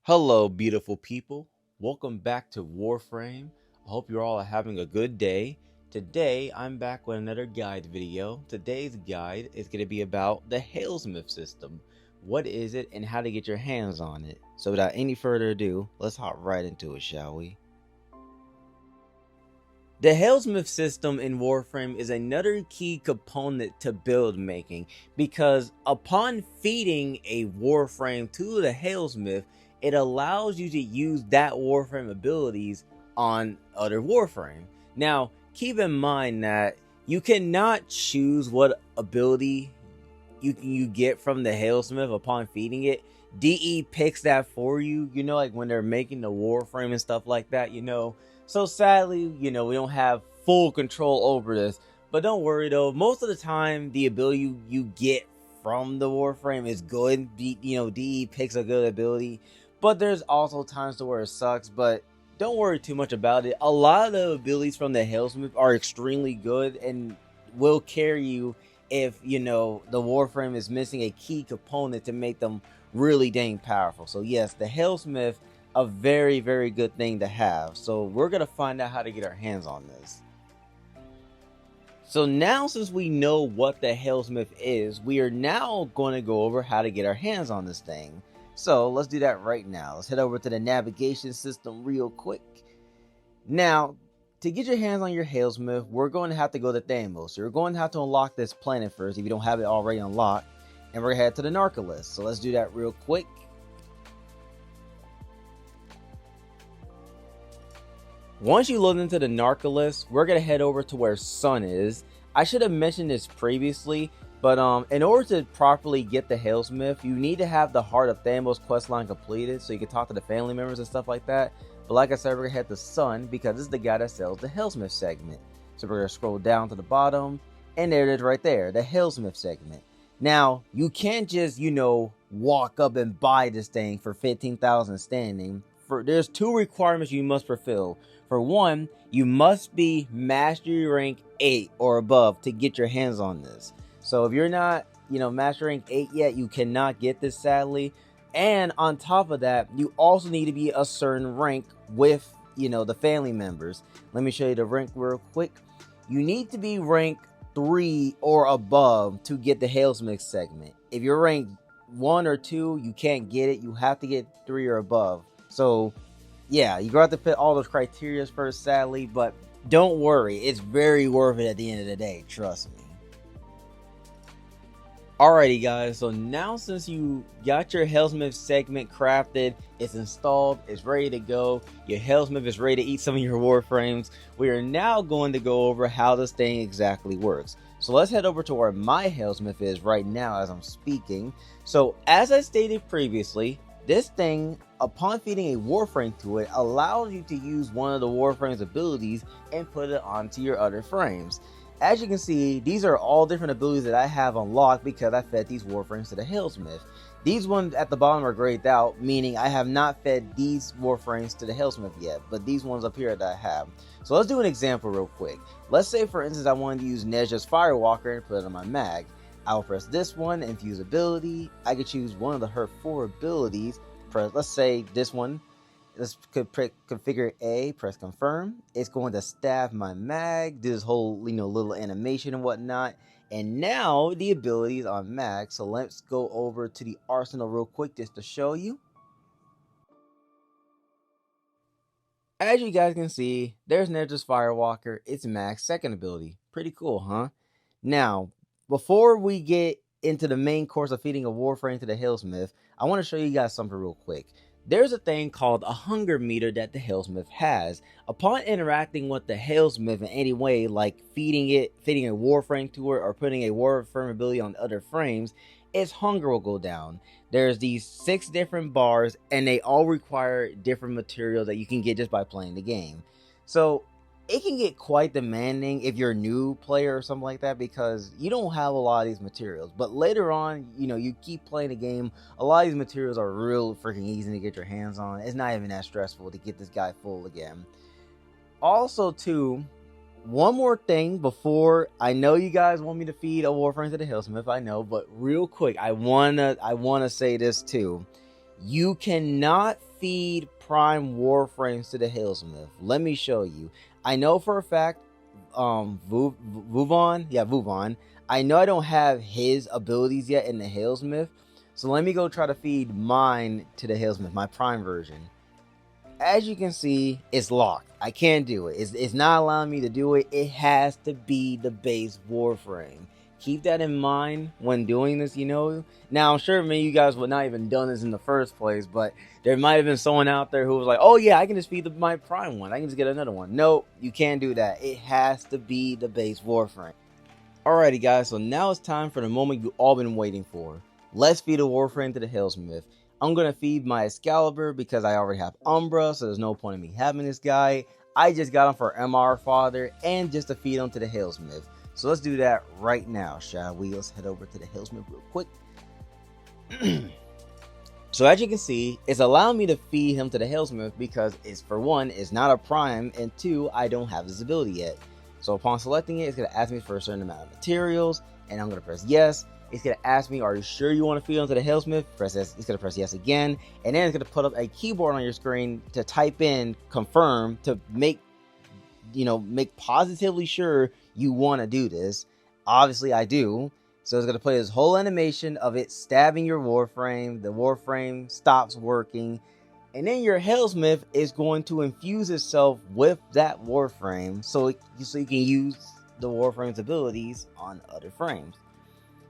Hello, beautiful people. Welcome back to Warframe. I hope you're all having a good day. Today, I'm back with another guide video. Today's guide is going to be about the Helminth system. What is it and how to get your hands on it? So without any further ado, let's hop right into it, shall we? The Helminth system in Warframe is another key component to build making, because upon feeding a Warframe to the Helminth, it allows you to use that Warframe abilities on other Warframe. Now, keep in mind that you cannot choose what ability you get from the Helminth upon feeding it. DE picks that for you, like when they're making the Warframe and stuff like that, So sadly, we don't have full control over this. But don't worry though, most of the time the ability you get from the Warframe is good. DE picks a good ability. But there's also times to where it sucks, but don't worry too much about it. A lot of the abilities from the Helminth are extremely good and will carry you if, the Warframe is missing a key component to make them really dang powerful. So yes, the Helminth, a very, very good thing to have. So we're going to find out how to get our hands on this. So now, since we know what the Helminth is, we are now going to go over how to get our hands on this thing. So let's do that right now. Let's head over to the navigation system real quick. Now, to get your hands on your Helminth, we're going to have to go to Thamos. So you're going to have to unlock this planet first if you don't have it already unlocked. And we're going to head to the Narcolis. So let's do that real quick. Once you load into the Narcolis, we're going to head over to where Sun is. I should have mentioned this previously, but in order to properly get the Helminth, you need to have the Heart of Thamos questline completed so you can talk to the family members and stuff like that. But like I said, we're going to head to Sun because this is the guy that sells the Helminth segment. So we're going to scroll down to the bottom, and there it is right there, the Helminth segment. Now, you can't just, walk up and buy this thing for 15,000 standing. There's two requirements you must fulfill. For one, you must be Mastery Rank 8 or above to get your hands on this. So if you're not, Mastery Rank 8 yet, you cannot get this, sadly. And on top of that, you also need to be a certain rank with, the family members. Let me show you the rank real quick. You need to be rank 3 or above to get the Helminth segment. If you're ranked 1 or 2, you can't get it. You have to get 3 or above. So yeah, you got to fit all those criteria first, sadly, but don't worry, it's very worth it at the end of the day, trust me. Alrighty guys, so now since you got your Helminth segment crafted, it's installed, it's ready to go, your Helminth is ready to eat some of your Warframes, we are now going to go over how this thing exactly works. So let's head over to where my Helminth is right now as I'm speaking. So as I stated previously, this thing, upon feeding a Warframe to it, allows you to use one of the Warframe's abilities and put it onto your other frames. As you can see, these are all different abilities that I have unlocked because I fed these Warframes to the Helminth. These ones at the bottom are grayed out, meaning I have not fed these Warframes to the Helminth yet, but these ones up here that I have. So let's do an example real quick. Let's say, for instance, I wanted to use Nezha's Firewalker and put it on my mag. I'll press this one, infuse ability. I could choose one of her 4 abilities. Let's say this one. Let's configure A, press confirm. It's going to stab my mag, do this whole little animation and whatnot. And now the ability is on mag. So let's go over to the arsenal real quick just to show you. As you guys can see, there's Nezha's Firewalker. It's mag's second ability. Pretty cool, huh? Now, before we get into the main course of feeding a Warframe to the Helminth, I want to show you guys something real quick. There's a thing called a hunger meter that the Helminth has. Upon interacting with the Helminth in any way, like feeding a Warframe to it or putting a Warframe ability on other frames, its hunger will go down. There's these 6 different bars, and they all require different material that you can get just by playing the game. So it can get quite demanding if you're a new player or something like that, because you don't have a lot of these materials. But later on, you keep playing the game, a lot of these materials are real freaking easy to get your hands on. It's not even that stressful to get this guy full again. Also too, one more thing before, I know you guys want me to feed a Warframe to the Hellsmith, I know, but real quick, I wanna say this too. You cannot feed prime Warframes to the Hellsmith. Let me show you. I know for a fact, Vuvon. I know I don't have his abilities yet in the Hellsmith, so let me go try to feed mine to the Hellsmith, my prime version. As you can see, it's locked. I can't do it. It's not allowing me to do it. It has to be the base Warframe. Keep that in mind when doing this, you know. Now, I'm sure many of you guys would not even done this in the first place, but there might have been someone out there who was like, oh yeah, I can just feed my prime one. I can just get another one. No, you can't do that. It has to be the base Warframe. Alrighty guys, so now it's time for the moment you've all been waiting for. Let's feed a Warframe to the Hellsmith. I'm going to feed my Excalibur because I already have Umbra, so there's no point in me having this guy. I just got him for MR Father and just to feed him to the Hellsmith. So let's do that right now, shall we? Let's head over to the Hellsmith real quick. So as you can see, it's allowing me to feed him to the Hellsmith because it's, for one, it's not a prime, and two, I don't have his ability yet. So upon selecting it, it's going to ask me for a certain amount of materials, and I'm going to press yes. It's going to ask me, are you sure you want to feed onto the Hellsmith? Press yes. It's going to press yes again. And then it's going to put up a keyboard on your screen to type in confirm to make positively sure you want to do this. Obviously, I do. So it's going to play this whole animation of it stabbing your Warframe. The Warframe stops working. And then your Hellsmith is going to infuse itself with that Warframe so you can use the Warframe's abilities on other frames.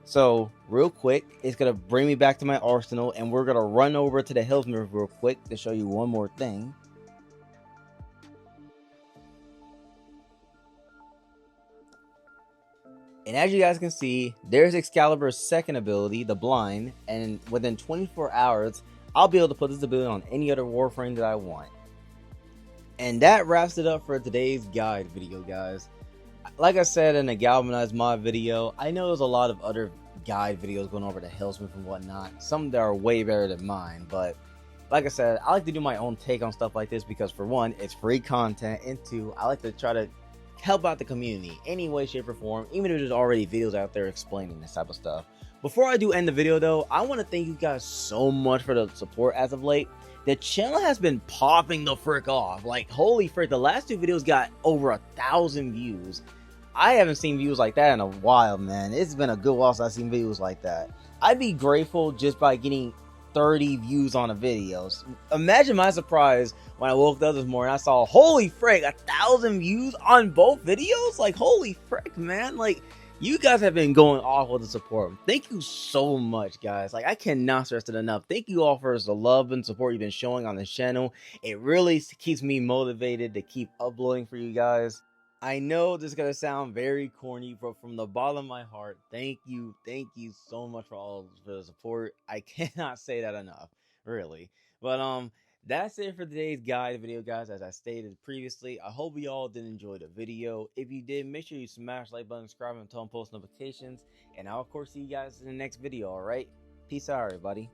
So, real quick, it's going to bring me back to my arsenal, and we're going to run over to the Helminth real quick to show you one more thing. And as you guys can see, there's Excalibur's second ability, the Blind, and within 24 hours, I'll be able to put this ability on any other Warframe that I want. And that wraps it up for today's guide video, guys. Like I said in the Galvanized mod video, I know there's a lot of other guide videos going over the Hellsmith and whatnot. Some that are way better than mine, but like I said, I like to do my own take on stuff like this because, for one, it's free content, and two, I like to try to help out the community any way, shape, or form, even if there's already videos out there explaining this type of stuff. Before I do end the video though, I want to thank you guys so much for the support as of late. The channel has been popping the frick off. Like, holy frick, the last two videos got over 1,000 views. I haven't seen views like that in a while, man. It's been a good while since I've seen videos like that. I'd be grateful just by getting 30 views on a video. Imagine my surprise when I woke up this morning. I saw, holy frick, 1,000 views on both videos. Like, holy frick, man. Like, you guys have been going off with the support. Thank you so much, guys. Like, I cannot stress it enough. Thank you all for the love and support you've been showing on this channel. It really keeps me motivated to keep uploading for you guys. I know this is gonna sound very corny, but from the bottom of my heart, thank you so much for the support. I cannot say that enough, really. But that's it for today's guide video, guys. As I stated previously, I hope you all did enjoy the video. If you did, make sure you smash the like button, subscribe, and turn on post notifications. And I'll of course see you guys in the next video. All right, peace out, everybody.